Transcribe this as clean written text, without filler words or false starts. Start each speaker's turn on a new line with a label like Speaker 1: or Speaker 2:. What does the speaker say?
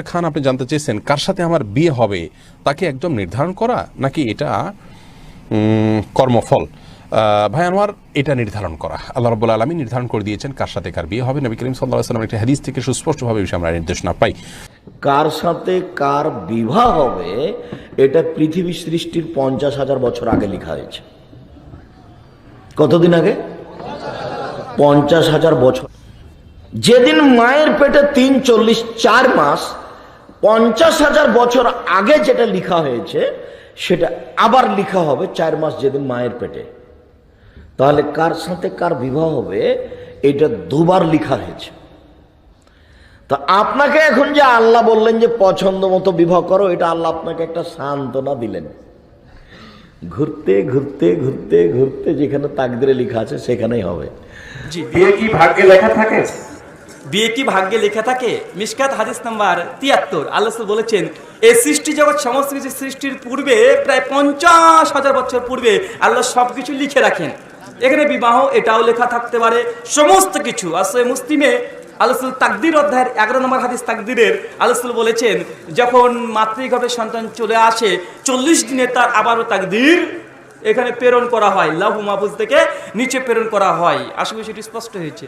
Speaker 1: খান, আপনি জানতে চেয়েছেন কার সাথে আমার বিয়ে হবে তাকে একদম নির্ধারণ করা নাকি এটা কর্মফল? ভাই আনোয়ার, এটা নির্ধারণ করা আল্লাহ রাব্বুল আলামিন নির্ধারণ করে দিয়েছেন কার সাথে কার বিয়ে হবে। নবী করিম সাল্লাল্লাহু আলাইহি ওয়াসাল্লামের একটা হাদিস থেকে সুস্পষ্টভাবে বিষয়ে আমরা নির্দেশনা পাই।
Speaker 2: কার সাথে কার বিবাহ হবে এটা পৃথিবী সৃষ্টির 50,000 বছর আগে লেখা হয়েছে। কতদিন আগে? 50,000 বছর। যেদিন মায়ের পেটে 4 মাস, 50,000 বছর আগে যেটা লেখা হয়েছে সেটা আবার লেখা হবে 4 মাস যেদিন মায়ের পেটে। তাহলে কার সাথে কার বিবাহ হবে এটা দুবার লেখা হয়েছে। তা আপনাকে এখন যে আল্লাহ বললেন যে পছন্দ মতো বিবাহ করো, এটা আল্লাহ আপনাকে একটা সান্ত্বনা দিলেন। ঘুরতে ঘুরতে ঘুরতে ঘুরতে যেখানে তাকদিরে লেখা আছে সেখানেই হবে।
Speaker 3: জি, বিয়ে কি ভাগ্যে লেখা থাকে? বিয়ে কি ভাগ্যে লেখা থাকে? মিশকাত হাদিস নাম্বার 73 আল্লাহ বলেছেন, এই সৃষ্টি জগৎ সমস্ত কিছু সৃষ্টির পূর্বে প্রায় 50,000 বছর পূর্বে আল্লাহ সবকিছু লিখে রাখেন। এখানে বিবাহ এটাও লেখা থাকতে পারে, সমস্ত কিছু। আসলে মুসলিমে আল্লাহ তাকদির অধ্যায়ের 11 নম্বর হাদিস তাকদিরের আল্লাহ বলেছেন, যখন মাতৃগর্ভে সন্তান চলে আসে 40 দিনে তার আবারও তাকদির এখানে প্রেরণ করা হয়, লাহু মাহফুজ থেকে নিচে প্রেরণ করা হয়। আশা করি সেটি স্পষ্ট হয়েছে।